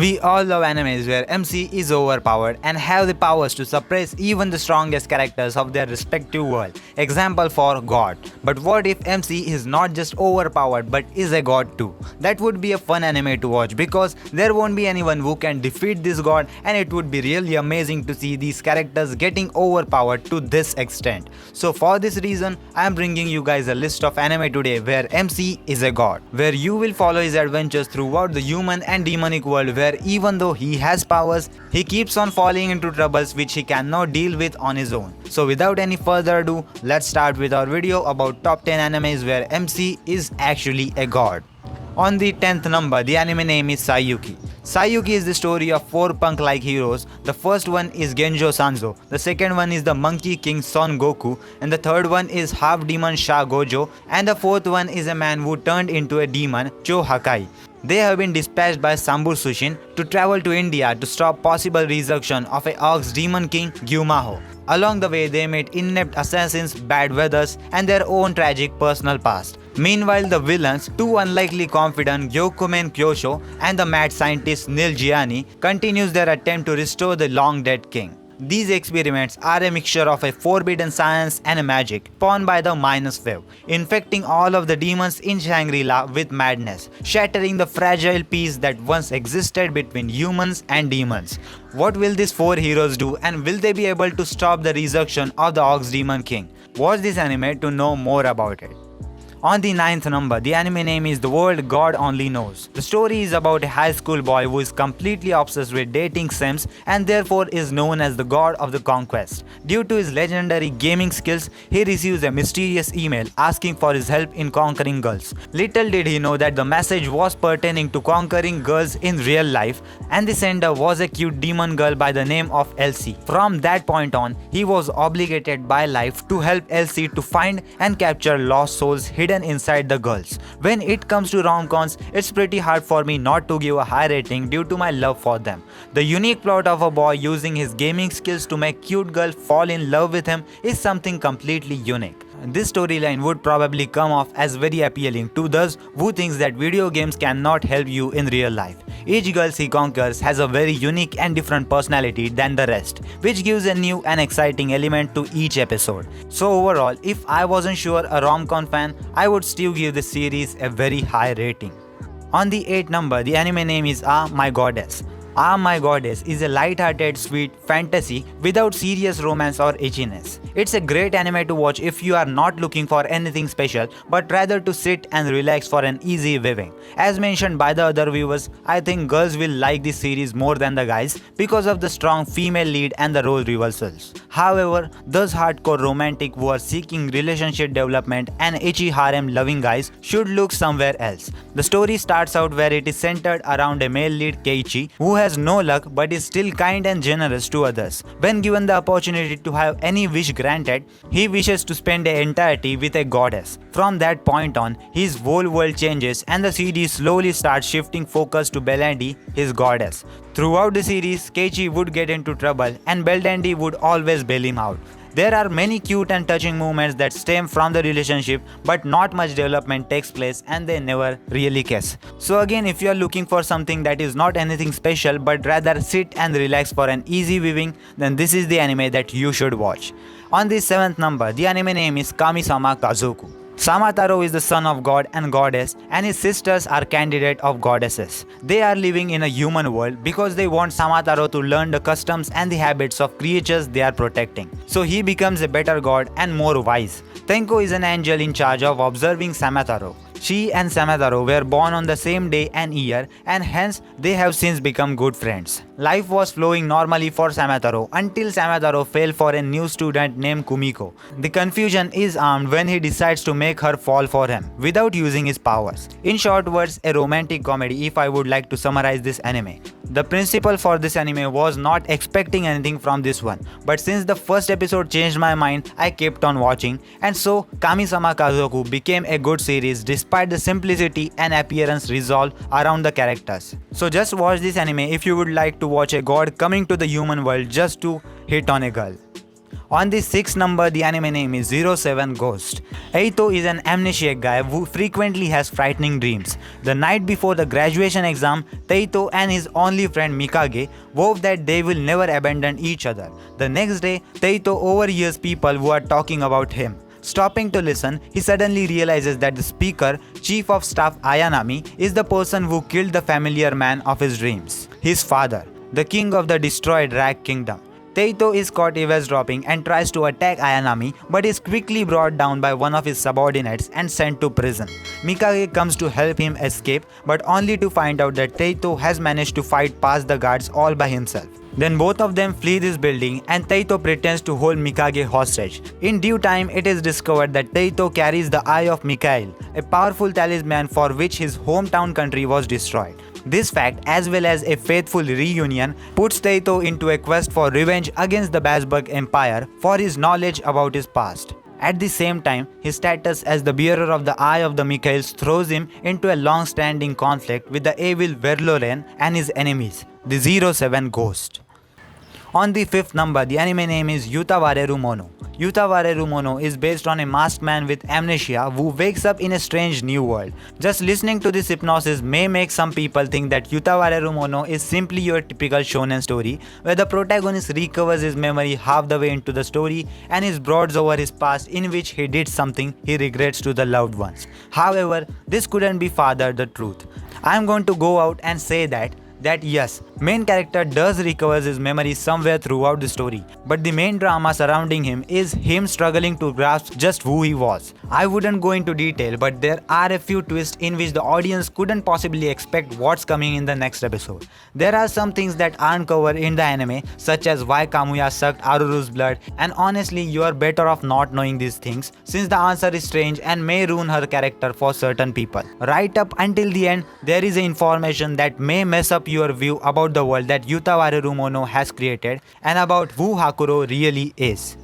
We all love animes where MC is overpowered and have the powers to suppress even the strongest characters of their respective world. Example for God. But what if MC is not just overpowered but is a god too? That would be a fun anime to watch because there won't be anyone who can defeat this god, and it would be really amazing to see these characters getting overpowered to this extent. So for this reason, I am bringing you guys a list of anime today where MC is a god, where you will follow his adventures throughout the human and demonic world, where even though he has powers, he keeps on falling into troubles which he cannot deal with on his own. So without any further ado, let's start with our video about top 10 animes where MC is actually a god. On the 10th number, the anime name is Saiyuki. Saiyuki is the story of 4 punk-like heroes. The first one is Genjo Sanzo, the second one is the Monkey King Son Goku, and the third one is half-demon Sha Gojo, and the fourth one is a man who turned into a demon, Cho Hakai. They have been dispatched by Sambur Sushin to travel to India to stop possible resurrection of a Ox demon king, Gyumaho. Along the way, they meet inept assassins, bad weathers, and their own tragic personal past. Meanwhile, the villains, two unlikely confidant Gyokumen Kyosho and the mad scientist Nil Gianni, continues their attempt to restore the long-dead king. These experiments are a mixture of a forbidden science and a magic spawned by the Minus Wave, infecting all of the demons in Shangri-La with madness, shattering the fragile peace that once existed between humans and demons. What will these 4 heroes do, and will they be able to stop the resurrection of the Ox Demon King? Watch this anime to know more about it. On the 9th number, the anime name is The World God Only Knows. The story is about a high school boy who is completely obsessed with dating sims and therefore is known as the god of the conquest. Due to his legendary gaming skills, he receives a mysterious email asking for his help in conquering girls. Little did he know that the message was pertaining to conquering girls in real life, and the sender was a cute demon girl by the name of Elsie. From that point on, he was obligated by life to help Elsie to find and capture lost souls hidden inside the girls. When it comes to rom-coms, it's pretty hard for me not to give a high rating due to my love for them. The unique plot of a boy using his gaming skills to make cute girl fall in love with him is something completely unique. This storyline would probably come off as very appealing to those who thinks that video games cannot help you in real life. Each girl he conquers has a very unique and different personality than the rest, which gives a new and exciting element to each episode. So overall, if I wasn't sure a rom-com fan, I would still give this series a very high rating. On the 8th number, the anime name is Ah My Goddess. Ah My Goddess is a light-hearted, sweet fantasy without serious romance or itchiness. It's a great anime to watch if you are not looking for anything special but rather to sit and relax for an easy viewing. As mentioned by the other viewers, I think girls will like this series more than the guys because of the strong female lead and the role reversals. However, those hardcore romantic who are seeking relationship development and itchy harem loving guys should look somewhere else. The story starts out where it is centered around a male lead Keiichi who has no luck but is still kind and generous to others. When given the opportunity to have any wish granted, he wishes to spend the entirety with a goddess. From that point on, his whole world changes and the series slowly starts shifting focus to Belandi, his goddess. Throughout the series, Keiichi would get into trouble and Belandi would always bail him out. There are many cute and touching moments that stem from the relationship, but not much development takes place and they never really kiss. So again, if you are looking for something that is not anything special but rather sit and relax for an easy viewing, then this is the anime that you should watch. On the 7th number, the anime name is Kamisama Kazoku. Samataro is the son of god and goddess, and his sisters are candidate of goddesses. They are living in a human world because they want Samataro to learn the customs and the habits of creatures they are protecting. So he becomes a better god and more wise. Tenko is an angel in charge of observing Samataro. She and Samataro were born on the same day and year, and hence they have since become good friends. Life was flowing normally for Samataro until Samataro fell for a new student named Kumiko. The confusion is armed when he decides to make her fall for him without using his powers. In short words, a romantic comedy if I would like to summarize this anime. The principle for this anime was not expecting anything from this one, but since the first episode changed my mind, I kept on watching, and so Kamisama Kazoku became a good series despite the simplicity and appearance resolved around the characters. So just watch this anime if you would like to watch a god coming to the human world just to hit on a girl. On the 6th number, the anime name is 07 Ghost. Eito is an amnesiac guy who frequently has frightening dreams. The night before the graduation exam, Teito and his only friend Mikage vow that they will never abandon each other. The next day, Teito overhears people who are talking about him. Stopping to listen, he suddenly realizes that the speaker, Chief of Staff Ayanami, is the person who killed the familiar man of his dreams, his father, the king of the destroyed Rag Kingdom. Teito is caught eavesdropping and tries to attack Ayanami, but is quickly brought down by one of his subordinates and sent to prison. Mikage comes to help him escape, but only to find out that Teito has managed to fight past the guards all by himself. Then both of them flee this building and Teito pretends to hold Mikage hostage. In due time, it is discovered that Teito carries the Eye of Mikhail, a powerful talisman for which his hometown country was destroyed. This fact, as well as a faithful reunion, puts Teito into a quest for revenge against the Basberg Empire for his knowledge about his past. At the same time, his status as the bearer of the Eye of the Mikhails throws him into a long-standing conflict with the evil Verloren and his enemies, the 07 Ghost. On the 5th number, the anime name is Utawarerumono. Utawarerumono is based on a masked man with amnesia who wakes up in a strange new world. Just listening to this hypnosis may make some people think that Utawarerumono is simply your typical shonen story, where the protagonist recovers his memory half the way into the story and is broads over his past in which he did something he regrets to the loved ones. However, this couldn't be farther the truth. I am going to go out and say that yes, main character does recovers his memory somewhere throughout the story, but the main drama surrounding him is him struggling to grasp just who he was. I wouldn't go into detail, but there are a few twists in which the audience couldn't possibly expect what's coming in the next episode. There are some things that aren't covered in the anime, such as why Kamuya sucked Aruru's blood, and honestly you are better off not knowing these things since the answer is strange and may ruin her character for certain people. Right up until the end, there is information that may mess up your view about the world that Utawarerumono has created and about who Hakuro really is.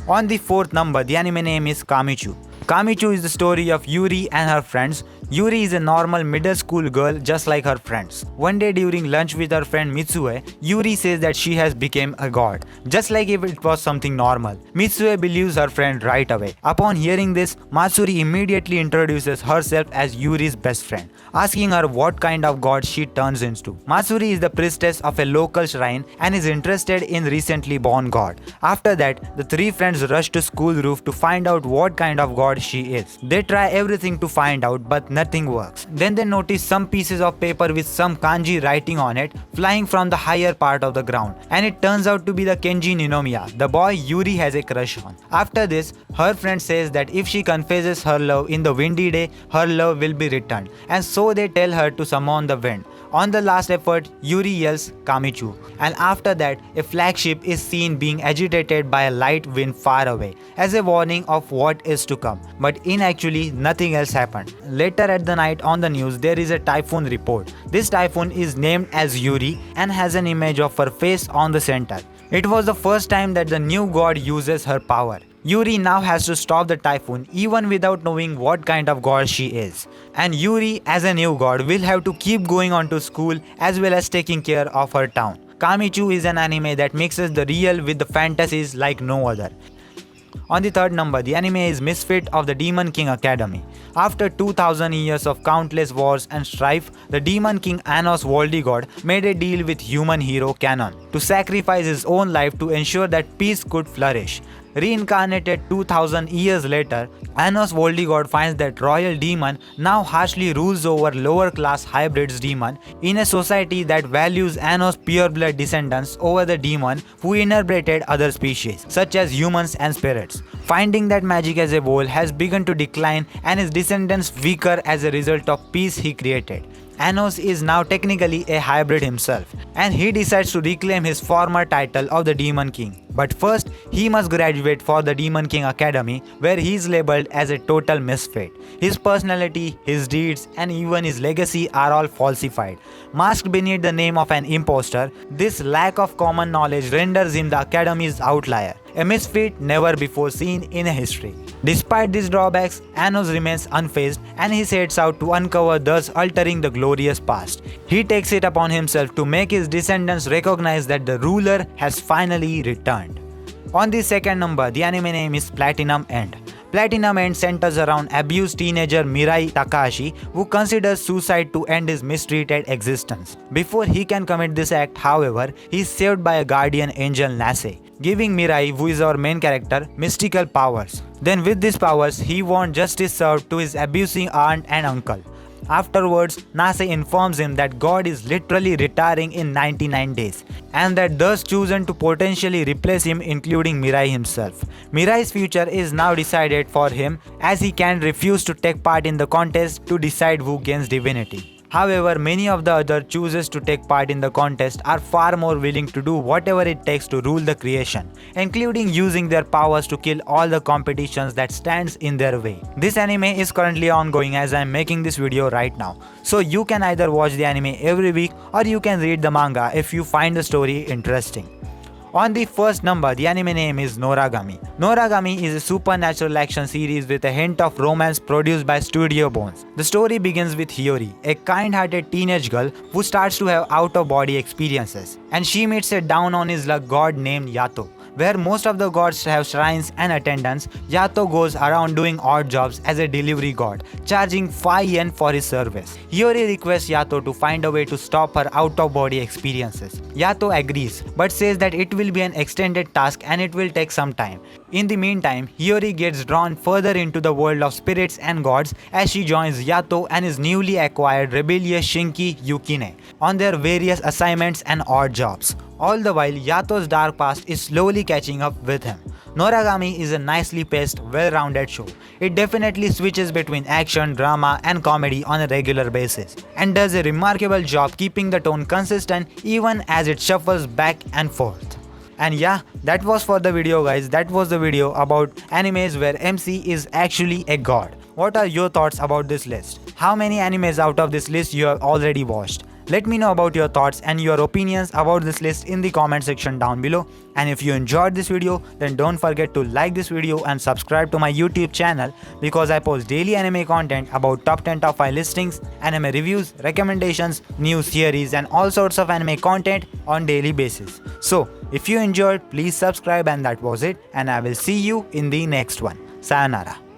On the 4th number, the anime name is Kamichu. Kamichu is the story of Yuri and her friends. Yuri is a normal middle school girl just like her friends. One day during lunch with her friend Mitsue, Yuri says that she has become a god, just like if it was something normal. Mitsue believes her friend right away. Upon hearing this, Matsuri immediately introduces herself as Yuri's best friend, asking her what kind of god she turns into. Matsuri is the priestess of a local shrine and is interested in recently born god. After that, the three friends rush to school roof to find out what kind of god she is. They try everything to find out, but nothing works. Then they notice some pieces of paper with some kanji writing on it flying from the higher part of the ground, and it turns out to be the Kenji Ninomiya, the boy Yuri has a crush on. After this, her friend says that if she confesses her love in the windy day, her love will be returned, and so they tell her to summon the wind. On the last effort, Yuri yells Kamichu, and after that, a flagship is seen being agitated by a light wind far away, as a warning of what is to come. But in actually, nothing else happened. Later at the night on the news, there is a typhoon report. This typhoon is named as Yuri and has an image of her face on the center. It was the first time that the new god uses her power. Yuri now has to stop the typhoon even without knowing what kind of god she is. And Yuri as a new god will have to keep going on to school as well as taking care of her town. Kamichu is an anime that mixes the real with the fantasies like no other. On the 3rd number, the anime is Misfit of the Demon King Academy. After 2000 years of countless wars and strife, the Demon King Anos Voldigod made a deal with human hero Canon to sacrifice his own life to ensure that peace could flourish. Reincarnated 2000 years later, Anos Voldigod finds that royal demon now harshly rules over lower class hybrids demon in a society that values Anos pureblood descendants over the demon who interbreeded other species such as humans and spirits. Finding that magic as a whole has begun to decline and his descendants weaker as a result of peace he created. Anos is now technically a hybrid himself, and he decides to reclaim his former title of the Demon King. But first, he must graduate for the Demon King Academy, where he is labeled as a total misfit. His personality, his deeds, and even his legacy are all falsified. Masked beneath the name of an imposter, this lack of common knowledge renders him the Academy's outlier, a misfit never before seen in history. Despite these drawbacks, Anos remains unfazed and he sets out to uncover, thus altering the glorious past. He takes it upon himself to make his descendants recognize that the ruler has finally returned. On the second number, the anime name is Platinum End. Platinum End centers around abused teenager Mirai Takahashi, who considers suicide to end his mistreated existence. Before he can commit this act, however, he is saved by a guardian angel Nase, giving Mirai, who is our main character, mystical powers. Then with these powers, he wants justice served to his abusing aunt and uncle. Afterwards, Nase informs him that God is literally retiring in 99 days and that thus chosen to potentially replace him, including Mirai himself. Mirai's future is now decided for him as he can refuse to take part in the contest to decide who gains divinity. However, many of the other choosers to take part in the contest are far more willing to do whatever it takes to rule the creation, including using their powers to kill all the competitions that stands in their way. This anime is currently ongoing as I am making this video right now, so you can either watch the anime every week or you can read the manga if you find the story interesting. On the first number, the anime name is Noragami. Noragami is a supernatural action series with a hint of romance produced by Studio Bones. The story begins with Hiyori, a kind-hearted teenage girl who starts to have out-of-body experiences, and she meets a down-on-his-luck god named Yato. Where most of the gods have shrines and attendants, Yato goes around doing odd jobs as a delivery god, charging 5 yen for his service. Hiyori requests Yato to find a way to stop her out-of-body experiences. Yato agrees, but says that it will be an extended task and it will take some time. In the meantime, Hiyori gets drawn further into the world of spirits and gods as she joins Yato and his newly acquired rebellious Shinki Yukine on their various assignments and odd jobs. All the while, Yato's dark past is slowly catching up with him. Noragami is a nicely paced, well-rounded show. It definitely switches between action, drama and comedy on a regular basis and does a remarkable job keeping the tone consistent even as it shuffles back and forth. And yeah, that was for the video guys. That was the video about animes where MC is actually a god. What are your thoughts about this list? How many animes out of this list you have already watched? Let me know about your thoughts and your opinions about this list in the comment section down below. And if you enjoyed this video, then don't forget to like this video and subscribe to my YouTube channel because I post daily anime content about top 10 top 5 listings, anime reviews, recommendations, news theories and all sorts of anime content on daily basis. So if you enjoyed, please subscribe, and that was it, and I will see you in the next one. Sayonara.